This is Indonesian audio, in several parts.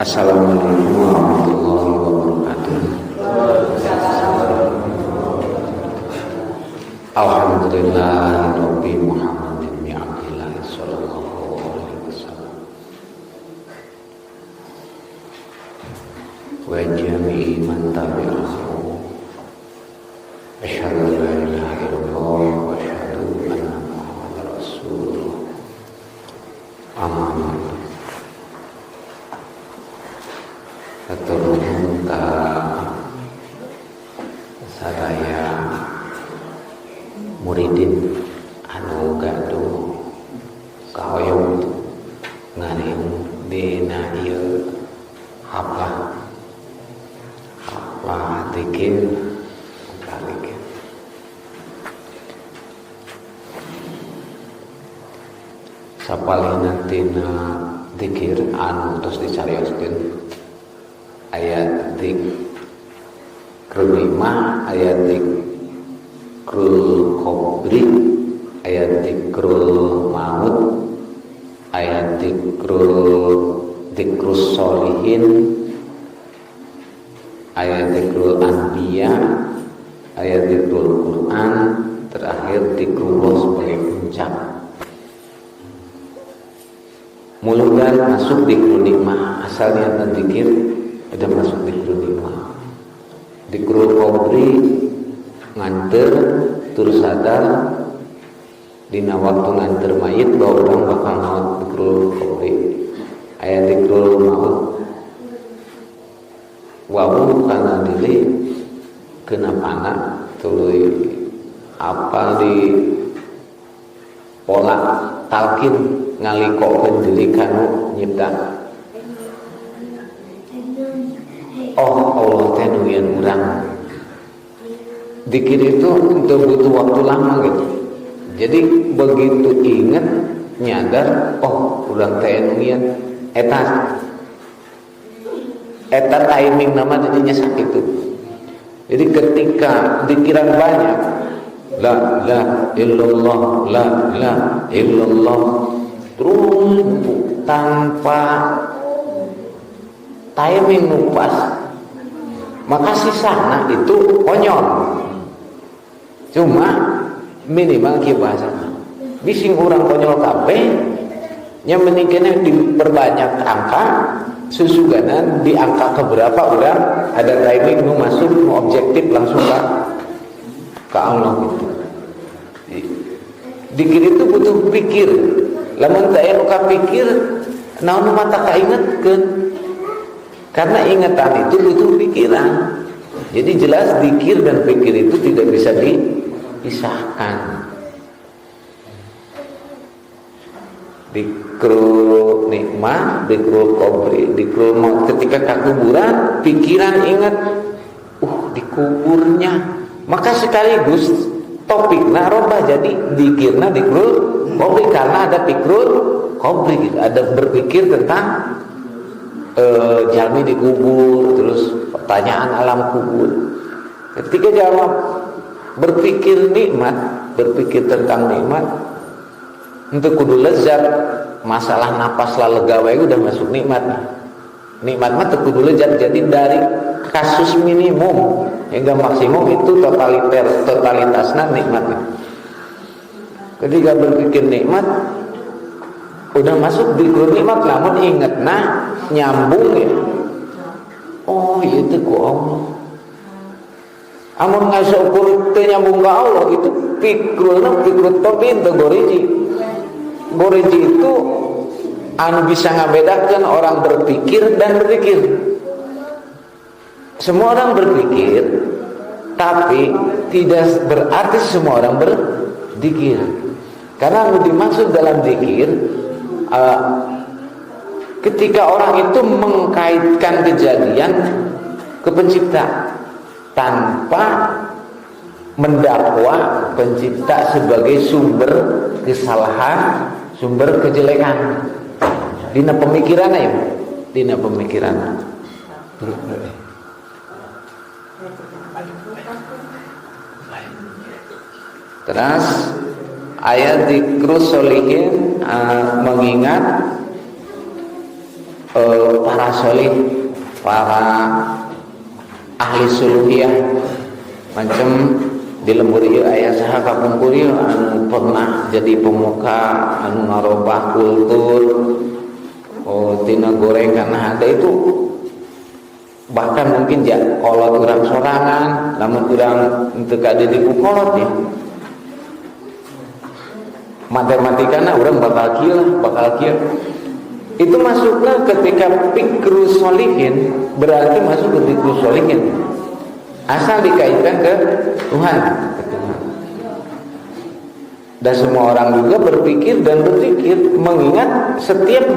Assalamualaikum warahmatullahi wabarakatuh. Alhamdulillah Rabbi Muhammadin bi Abdillah sallallahu alaihi wasallam wa jami'i man tabi'ahu. Asyhadu an la ilaha illallah wa asyhadu anna Muhammadar Rasulullah. Amin. Keturunan ka sadaya muridin anu gaduh kahoyong ngaring dina ieu apa dikir sapalihna tina dikir anu tos dicarioskeun ayat zikrul lima, ayat zikrul qabri, ayat zikrul maut, ayat zikrus sholihin, ayat zikrul anbiya, ayat zikrul Quran, terakhir zikrullah sebagai puncak. Mudah masuk zikrul lima, asalnya dan zikir udah masuk zikrul lima. Zikrul qabri nganter terus sadar dina waktu nganter mayit bahwa orang bakal maut zikrul qabri. Aya zikrul maut wawu kana diri kenapana tuluy apa di pola talkin ngalikokeun diri kanu nyipta. Oh Allah teh nulian urang. Zikir itu untuk butuh waktu lama gitu. Jadi begitu ingat nyadar, oh urang teh nulian eta timing nama jadinya sakitu. Jadi ketika zikiran banyak, la illallah, la illallah, terus tanpa timing nupas, maka sisana itu konyol. Cuma minimal kieu bahasa bising orang konyol kabeh nya mending kene diperbanyak angka susuganan di angka keberapa orang ada timing nu masuk nu objektif langsung ke Allah gitu. Dikir itu butuh pikir. Lamun teu aya nu kapikir naon nu mata kaingetkeun. Karena ingatan itu butuh pikiran. Jadi jelas zikir dan pikir itu tidak bisa dipisahkan. Zikrul nikmah, zikrul qabri, zikrul maut. Ketika ke kuburan, pikiran ingat, di kuburnya. Maka sekaligus topikna robah jadi zikirna zikrul qabri karena ada zikrul qabri, ada berpikir tentang jalmi di kubur, terus pertanyaan alam kubur. Ketika jawab berpikir nikmat, berpikir tentang nikmat, untuk kudu lezat, masalah napas lega wae udah masuk nikmat. Nikmat mah teu kudu lezat, jadi dari kasus minimum hingga maksimum itu totalitasna nikmat. Ketika berpikir nikmat udah masuk di nikmat, namun ingetna nyambung ya. Oh itu ku Allah. Amun ngasukur teu nyambung ka Allah itu pikrulna pikrut topin teu goriji. Goriji itu anu bisa ngabedakeun orang berpikir dan berzikir. Semua orang berpikir, tapi tidak berarti semua orang berzikir. Karena anu dimaksud dalam zikir ketika orang itu mengkaitkan kejadian ke pencipta tanpa mendakwa pencipta sebagai sumber kesalahan, sumber kejelekan. Dina pemikiran ya, dina pemikiran. Terus ayat zikrus sholihin mengingat para para solih, para ahli suluhiyah, macam di lembur ieu aya saha kapungkur ieu anu pernah jadi pemuka anu ngarobah kultur tina goreng karena ada itu, bahkan mungkin kolot urang sorangan, lamun urang teu kade dipukolot ya. Matematikana urang bakal kieu. Itu masuknya ketika fikru solihin, berarti masuk ke fikru solihin. Asal dikaitkan ke Tuhan. Dan semua orang juga berpikir dan berzikir, mengingat setiap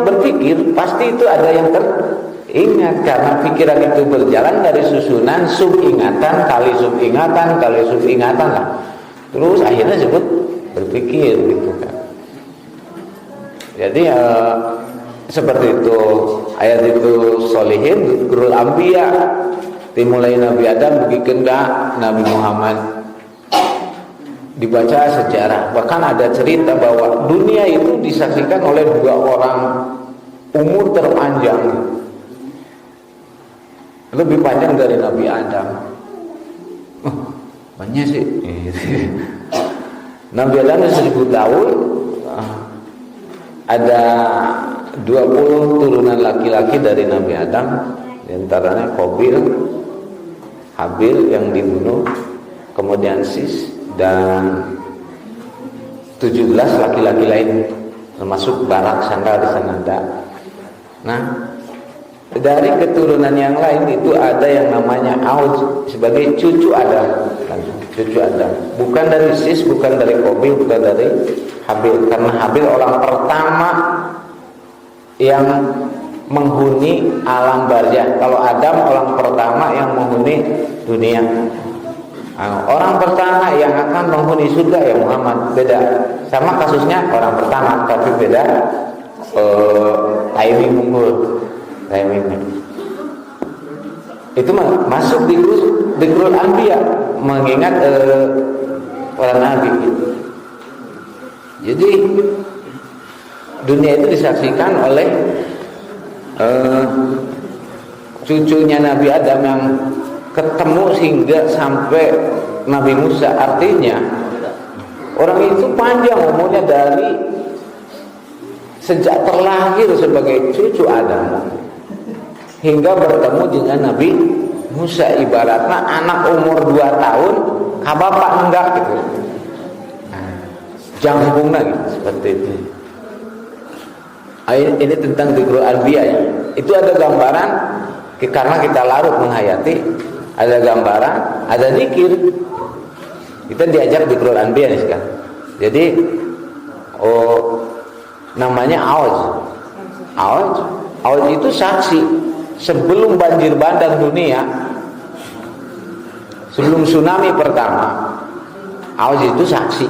berpikir pasti itu ada yang teringat, karena pikiran itu berjalan dari susunan subingatan kali subingatan lah. Terus akhirnya disebut berpikir gitu kan. Jadi seperti itu ayat itu solihin zikrul anbiya, dimulai Nabi Adam begikeun ka Nabi Muhammad. Dibaca sejarah, bahkan ada cerita bahwa dunia itu disaksikan oleh 2 orang umur terpanjang, lebih panjang dari Nabi Adam. Banyak sih. Nabi Adam 1000 tahun, ada 20 turunan laki-laki dari Nabi Adam, diantaranya Qabil, Habil yang dibunuh, kemudian Sis, dan 17 laki-laki lain, termasuk Barak, Sanggal di sana ada. Nah, dari keturunan yang lain itu ada yang namanya Auj sebagai cucu Adam, cucu Adam. Bukan dari Sis, bukan dari Qabil, bukan dari Habil, karena Habil orang pertama yang menghuni alam barzah. Kalau Adam orang pertama yang menghuni dunia. Orang pertama yang akan menghuni surga ya Muhammad. Beda, sama kasusnya orang pertama, tapi beda timing unggul, timingnya. Itu masuk di zikrul anbiya, mengingat para nabi. Jadi dunia itu disaksikan oleh cucunya Nabi Adam yang ketemu hingga sampai Nabi Musa. Artinya orang itu panjang umurnya dari sejak terlahir sebagai cucu Adam hingga bertemu dengan Nabi Musa. Ibaratnya anak umur 2 tahun kabapak enggak gitu, jangkung lagi seperti itu. Ini tentang zikrul anbiya ya. Itu ada gambaran, karena kita larut menghayati, ada gambaran, ada zikir. Kita diajak zikrul anbiya nih sekarang. Jadi namanya Auj itu saksi sebelum banjir bandang dunia, sebelum tsunami pertama. Auj itu saksi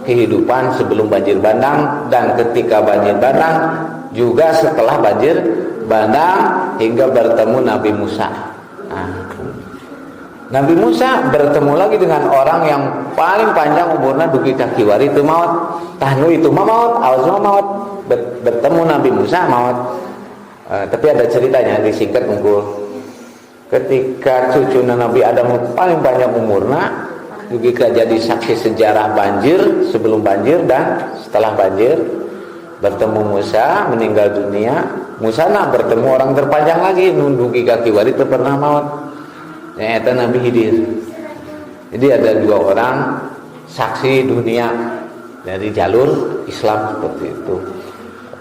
kehidupan sebelum banjir bandang dan ketika banjir bandang, juga setelah banjir bandang hingga bertemu Nabi Musa. Nabi Musa bertemu lagi dengan orang yang paling panjang umurnya dugi kaki wari itu maut. Tahnu itu maut, Auj maut. Bertemu Nabi Musa maut. Tapi ada ceritanya, disingkat unggul. Ketika cucu Nabi Adam paling panjang umurnya, juga jadi saksi sejarah banjir, sebelum banjir dan setelah banjir. Bertemu Musa, meninggal dunia. Musa nak bertemu orang terpanjang lagi, nunduki kaki wari itu pernah maut. Yaitu Nabi Khidir. Jadi ada 2 orang saksi dunia dari jalur Islam seperti itu.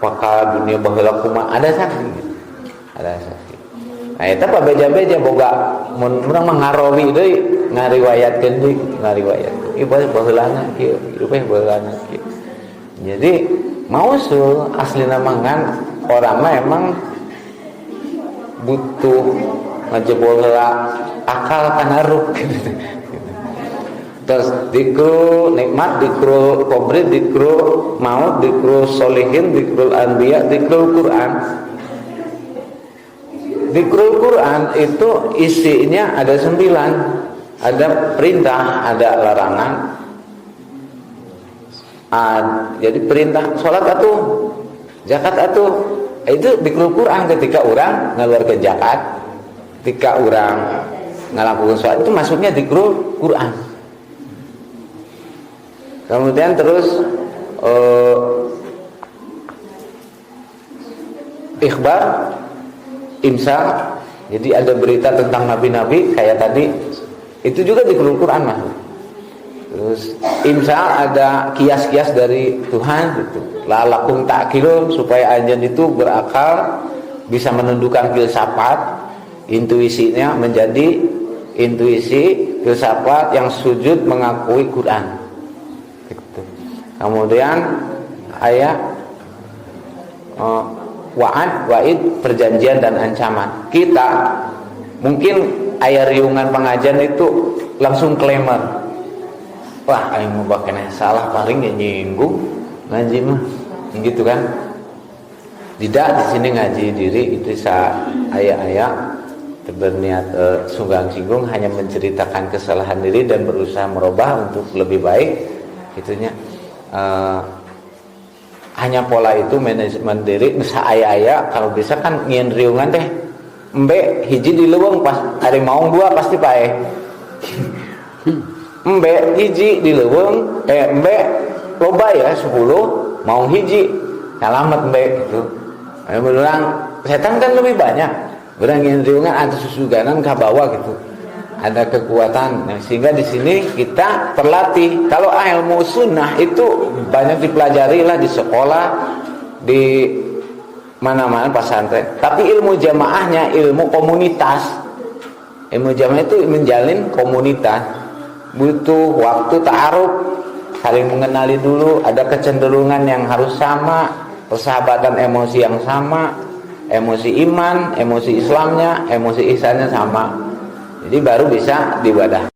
Apakah dunia baheula kumaha? Ada saksi. Ada saksi. Nah, eta pa beja-beja boga mun urang mah ngarawi deui, ngariwayatkeun deui, ngariwayatkeun. Ieu baheulana kieu, ieu baheulana kieu. Jadi mausul aslina mangan orang mah emang butuh ngajebol heula akal kana ruh gitu. Terus dikru nikmat, dikru kubri, dikru maut, dikru solihin, dikrul anbiya, dikrul Quran. Dikrul Quran itu isinya ada 9. Ada perintah, ada larangan. Jadi perintah salat atuh, zakat atuh, Itu dikrul Quran ketika orang ngeluarkan zakat, ketika orang ngelakukan sholat, itu masuknya dikrul Quran. Kemudian terus ikhbar, imsa, jadi ada berita tentang nabi-nabi kayak tadi, itu juga dikrul Quran masuk. Terus imsa ada kias-kias dari Tuhan gitu. Lalakum ta'qilun, supaya anjen itu berakal, bisa menundukkan filsafat, intuisinya menjadi intuisi filsafat yang sujud mengakui Quran. Gitu. Kemudian ayat wa'ad, wa'id, perjanjian dan ancaman. Kita mungkin ayat riungan pengajian itu langsung klaimar. Wah, aing mau bakena salah paling nyinggung ngaji mah. Gitu kan? Tidak, di sini ngaji diri itu ayat-ayat berniat sunggang singgung, hanya menceritakan kesalahan diri dan berusaha merubah untuk lebih baik. Itunya hanya pola itu manajemen diri. Nusa ayah-ayah kalau bisa kan ngien riungan teh embe hiji di leuweung pas hari maung dua pasti pae. Embe hiji di leuweung embe loba ya 10 maung hiji alamat embe gitu. Berulang setan kan lebih banyak. Urang ngien riungan atau susuganan ka bawah gitu. Ada kekuatan. Nah, sehingga di sini kita terlatih. Kalau ilmu sunnah itu banyak dipelajari lah di sekolah, di mana-mana pesantren. Tapi ilmu jamaahnya ilmu komunitas. Ilmu jamaah itu menjalin komunitas. Butuh waktu ta'aruf, saling mengenali dulu, ada kecenderungan yang harus sama, persahabatan emosi yang sama, emosi iman, emosi Islamnya, emosi ihsannya sama. Jadi baru bisa dibadah.